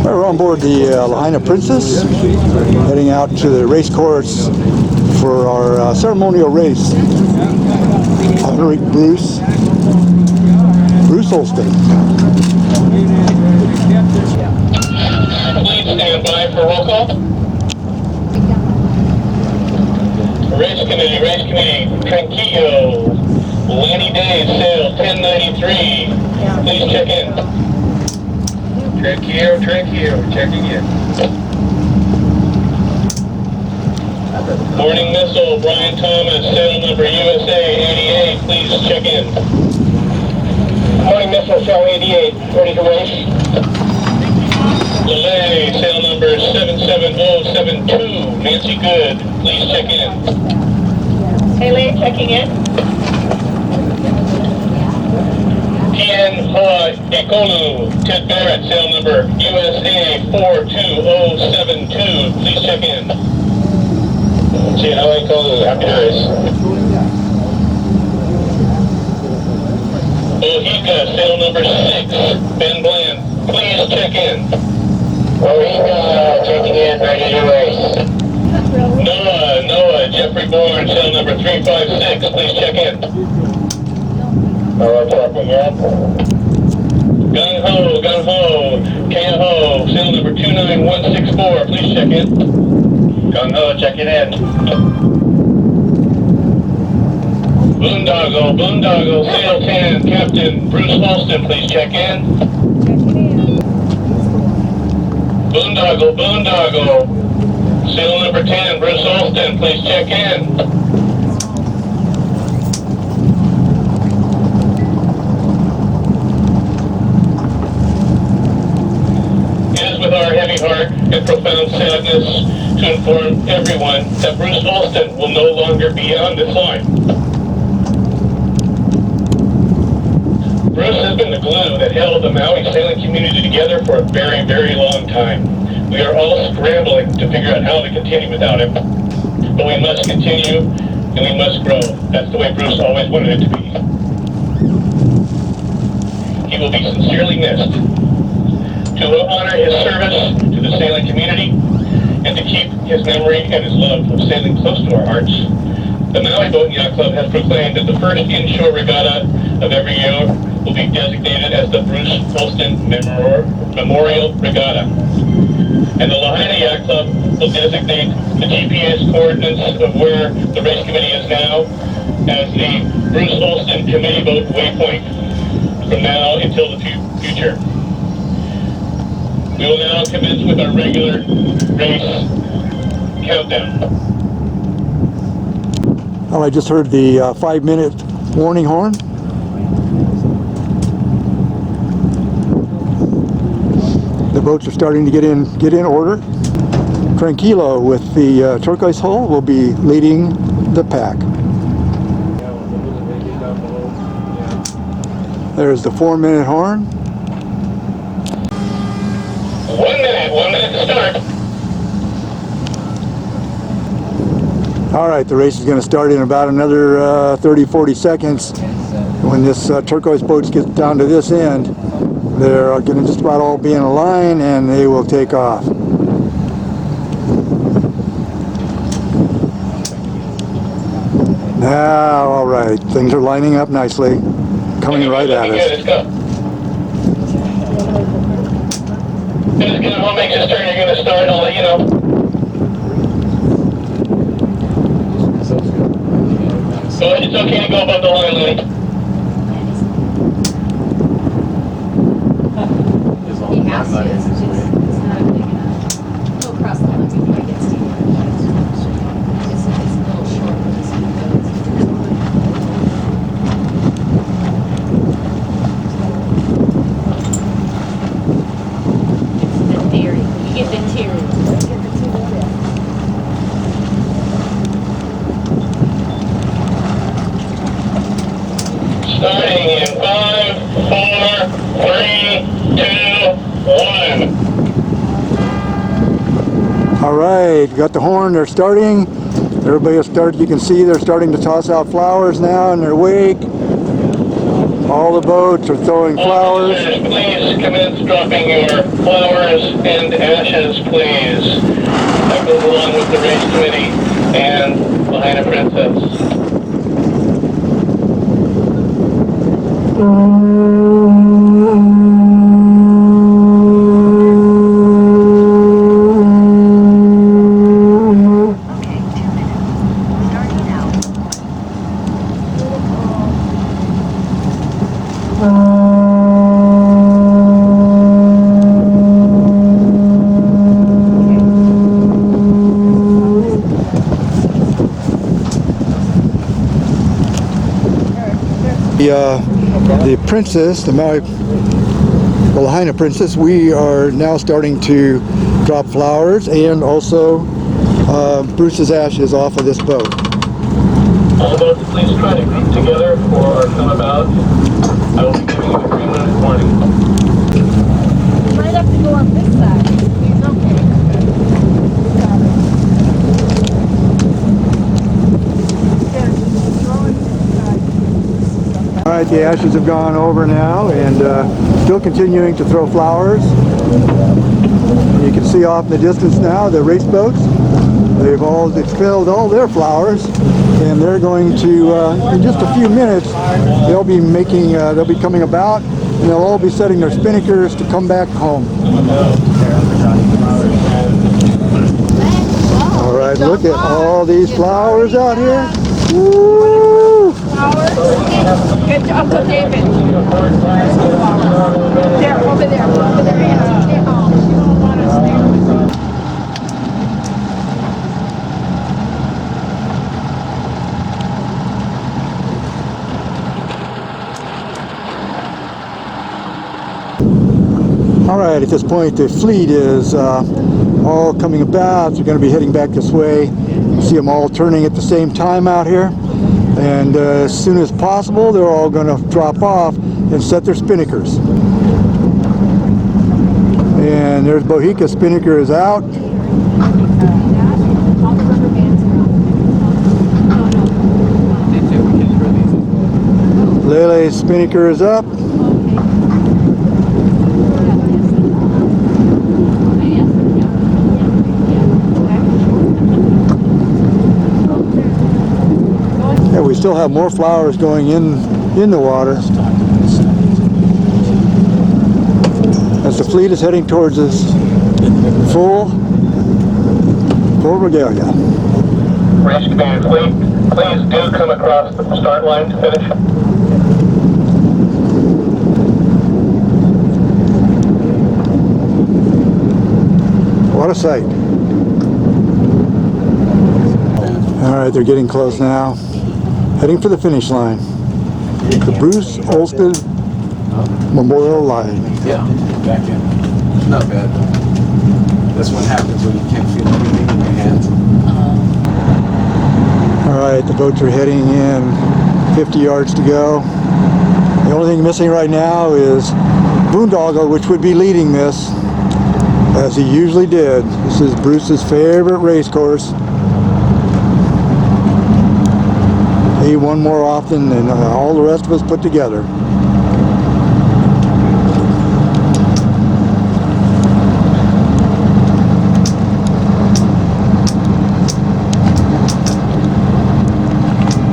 We're on board the Lahaina Princess, heading out to the race course for our ceremonial race. Honoring Bruce Olsten. Please stand by for roll call. Race committee, Tranquillo, Lanny Days, sale 1093. Please check in. Tranquillo, checking in. Morning Missile, Brian Thomas, sale number USA 88. Please check in. Morning Missile, cell 88, ready to race. Delay, sale number 77072, Nancy Good, please check in. Haley, checking in. TN Hoa Ekolu, Ted Barrett, sale number USA 42072, please check in. TN Hoa Ekolu, happy to race. Ohika, sale number 6, Ben Bland, please check in. Ohika, checking in, ready to race. Noah, Jeffrey Bourne, cell number 356, please check in. Noah, checking in. Gung Ho, Keaho, cell number 29164, please check in. Gung Ho, checking in. Boondoggle, sail 10, Captain Bruce Olsten, please check in. Boondoggle, sail number 10, Bruce Olsten, please check in. It is with our heavy heart and profound sadness to inform everyone that Bruce Olsten will no longer be on this line. Bruce has been the glue that held the Maui sailing community together for a very, very long time. We are all scrambling to figure out how to continue without him. But we must continue and we must grow. That's the way Bruce always wanted it to be. He will be sincerely missed. To honor his service to the sailing community and to keep his memory and his love of sailing close to our hearts, the Maui Boat and Yacht Club has proclaimed that the first inshore regatta of every year will be designated as the Bruce Olsten Memorial Regatta. And the Lahaina Yacht Club will designate the GPS coordinates of where the race committee is now as the Bruce Olsten Committee Boat Waypoint from now until the future. We will now commence with our regular race countdown. Well, I just heard the 5-minute warning horn. The boats are starting to get in order. Tranquillo with the turquoise hull will be leading the pack. There's the 4-minute horn. 1 minute to start. All right, the race is going to start in about another 30-40 seconds. When this turquoise boat gets down to this end, they're going to just about all be in a line and they will take off. Now, all right, things are lining up nicely, coming right at us. Let's go. As soon as one makes a turn, you're going to start, I'll let you know. So it's okay to go above the line, Lenny. He has to. It's not big enough. Go across the line before it gets to you. It's a little short. It's the theory. You get the theory. Starting in 5, 4, 3, 2, 1. All right, got the horn, they're starting. Everybody has started, you can see they're starting to toss out flowers now in their wake. All the boats are throwing flowers. Officers, please commence dropping your flowers and ashes, please. That goes along with the race committee and Lahaina Princess. The princess, the Lahaina princess, we are now starting to drop flowers and also Bruce's ashes off of this boat. All boats, please try to group together or come about. I will be giving you a 3-minute warning. You might have to go on this side. It's okay. All right, the ashes have gone over now, and still continuing to throw flowers. And you can see off in the distance now the race boats. They've all expelled all their flowers, and they're going to, in just a few minutes, they'll be coming about, and they'll all be setting their spinnakers to come back home. All right, look at all these flowers out here. Woo! Good job, Uncle David. There, over there, Auntie. Stay home. You don't want to stay home. All right, at this point, the fleet is all coming about. They're going to be heading back this way. You see them all turning at the same time out here. And as soon as possible, they're all going to drop off and set their spinnakers. And there's Bohica spinnaker is out. Lele's spinnaker is up. Yeah, we still have more flowers going in the water as the fleet is heading towards us full regatta. Race command fleet, please do come across the start line to finish. What a sight. All right, they're getting close now. Heading for the finish line. The Bruce Olsten Memorial Line. Yeah, back in. Not bad. That's what happens when you can't feel anything in your hands. All right, the boats are heading in. 50 yards to go. The only thing missing right now is Boondoggle, which would be leading this, as he usually did. This is Bruce's favorite race course. He won more often than all the rest of us put together.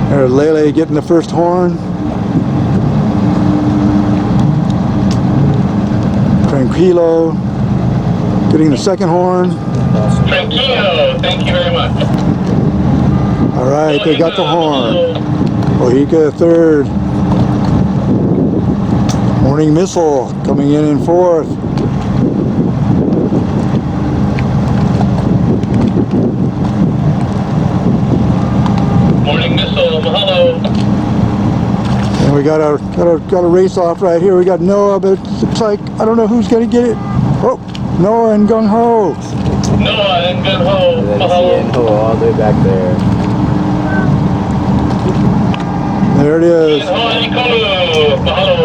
There's Lele getting the first horn. Tranquilo getting the second horn. Tranquilo, thank you very much. All right, they got the horn. Bohica third. Morning Missile coming in fourth. Morning Missile, mahalo. And we got a race off right here. We got Noah, but it looks like I don't know who's gonna get it. Oh, Noah and Gung Ho. Noah and Gung Ho, Let's see mahalo. it all the way back there. There it is. Mahalo.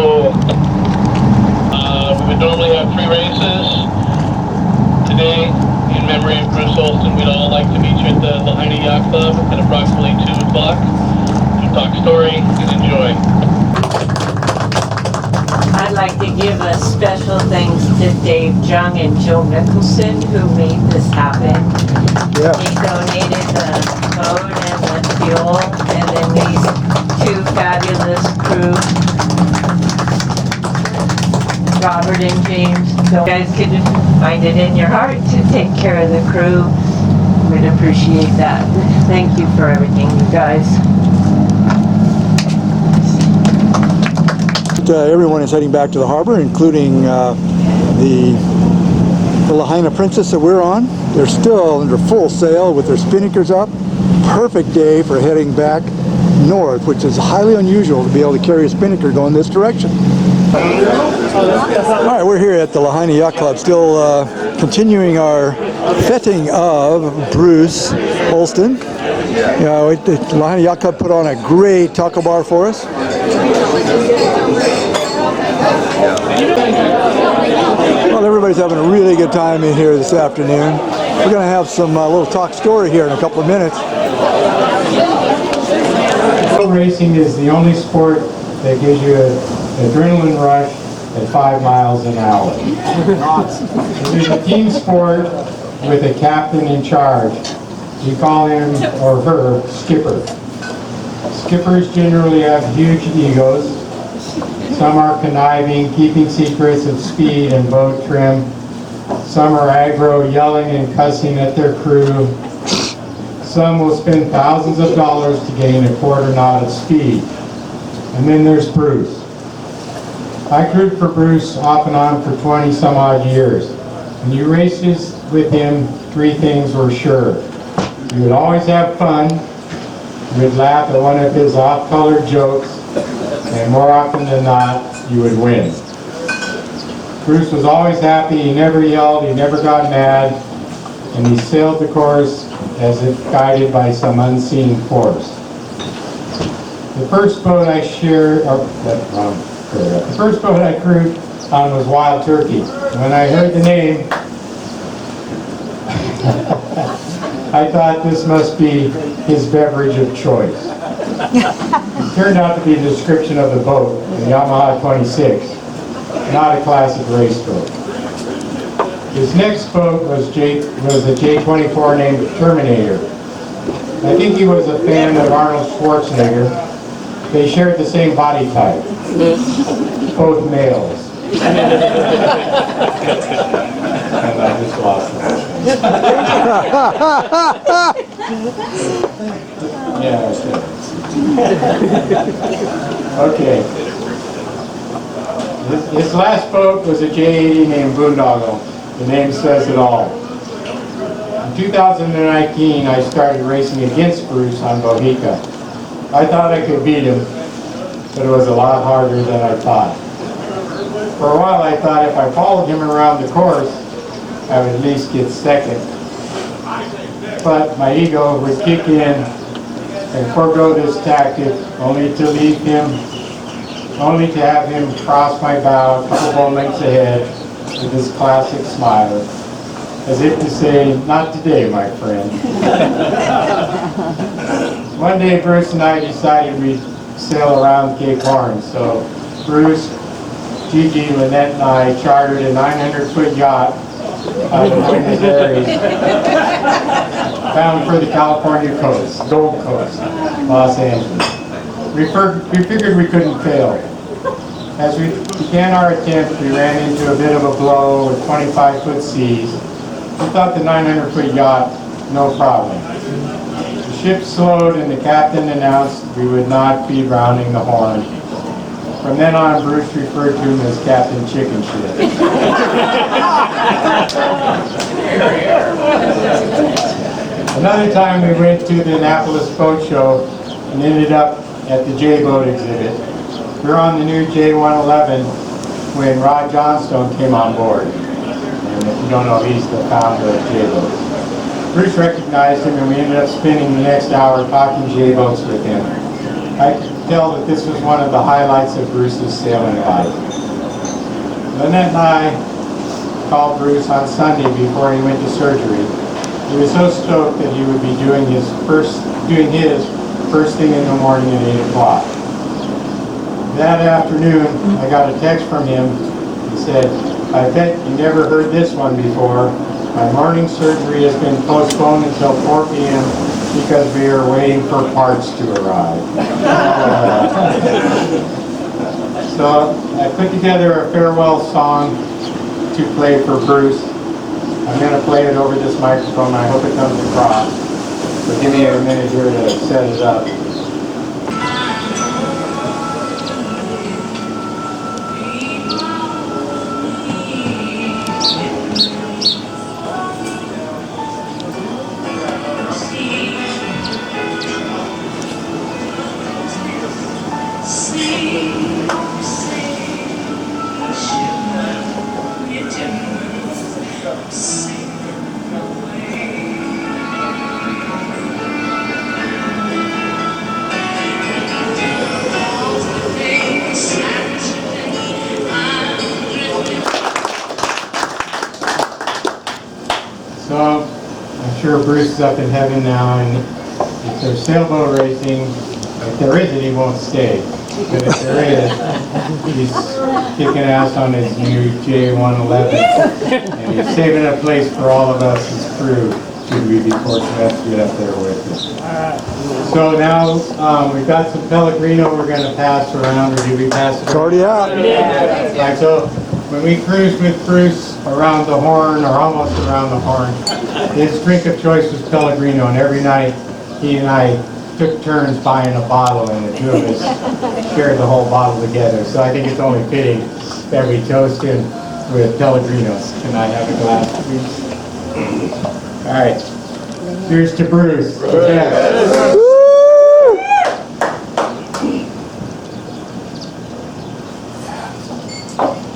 We would normally have 3 races today in memory of Bruce Olsten. We'd all like to meet you at the Lahaina Yacht Club at approximately 2 o'clock to talk story and enjoy. like to give a special thanks to Dave Jung and Joe Mickelson who made this happen. Yeah. He donated the boat and the fuel, and then these two fabulous crew, Robert and James. So you guys could find it in your heart to take care of the crew. We'd appreciate that. Thank you for everything, you guys. Everyone is heading back to the harbor, including the Lahaina Princess that we're on. They're still under full sail with their spinnakers up. Perfect day for heading back north, which is highly unusual to be able to carry a spinnaker going this direction. All right, we're here at the Lahaina Yacht Club, still continuing our feting of Bruce Olsten. You know, the Lahaina Yacht Club put on a great taco bar for us. Well, everybody's having a really good time in here this afternoon. We're going to have some little talk story here in a couple of minutes. Boat racing is the only sport that gives you an adrenaline rush at 5 miles an hour. It is a team sport with a captain in charge. You call him or her skipper. Skippers generally have huge egos. Some are conniving, keeping secrets of speed and boat trim. Some are aggro, yelling and cussing at their crew. Some will spend thousands of dollars to gain a quarter knot of speed. And then there's Bruce. I crewed for Bruce off and on for 20 some odd years. When you races with him, 3 things were sure. You would always have fun, you would laugh at one of his off-colored jokes, and more often than not, you would win. Bruce was always happy, he never yelled, he never got mad, and he sailed the course as if guided by some unseen force. The first boat I crewed on was Wild Turkey. When I heard the name, I thought this must be his beverage of choice. It turned out to be a description of the boat, the Yamaha 26, not a classic race boat. His next boat was a J24 named Terminator. I think he was a fan of Arnold Schwarzenegger. They shared the same body type, both males. And I just lost it. Yeah, that's it. Okay. His last boat was a J80 named Boondoggle. The name says it all. In 2019, I started racing against Bruce on Bohica. I thought I could beat him, but it was a lot harder than I thought. For a while, I thought if I followed him around the course, I would at least get second. But my ego would kick in and forego this tactic, only to have him cross my bow a couple boat lengths ahead with his classic smile, as if to say, "Not today, my friend." One day, Bruce and I decided we'd sail around Cape Horn, so Bruce, Gigi, Lynette, and I chartered a 900-foot yacht out of Buenos Aires, bound for the California coast, Gold Coast, Los Angeles. We figured we couldn't fail. As we began our attempt, we ran into a bit of a blow with 25-foot seas. We thought the 900-foot yacht, no problem. The ship slowed and the captain announced we would not be rounding the horn. From then on, Bruce referred to him as Captain Chicken Shit. Another time we went to the Annapolis Boat Show and ended up at the J-Boat exhibit. We were on the new J111 when Rod Johnstone came on board. And if you don't know, he's the founder of J-Boat. Bruce recognized him and we ended up spending the next hour talking J-Boats with him. I could tell that this was one of the highlights of Bruce's sailing life. Lynette and I called Bruce on Sunday before he went to surgery. He was so stoked that he would be doing his first thing in the morning at 8 o'clock. that afternoon, I got a text from him. He said, "I bet you never heard this one before. My morning surgery has been postponed until 4 p.m. because we are waiting for parts to arrive." So I put together a farewell song to play for Bruce. I'm going to play it over this microphone. I hope it comes across. So give me a minute here to set it up. So I'm sure Bruce is up in heaven now, and if there's sailboat racing, if there isn't, he won't stay. But if there is, he's kicking ass on his new J111, and he's saving a place for all of us as crew, should we be fortunate to get up there with him. So now we've got some Pellegrino we're going to pass around, or do we pass it? It's already out. Right, so when we cruised with Bruce around the Horn, or almost around the Horn, his drink of choice was Pellegrino, and every night he and I took turns buying a bottle, and the two of us shared the whole bottle together. So I think it's only fitting that we toast him with Pellegrinos. Can I have a glass, please? All right. Cheers to Bruce. Yes.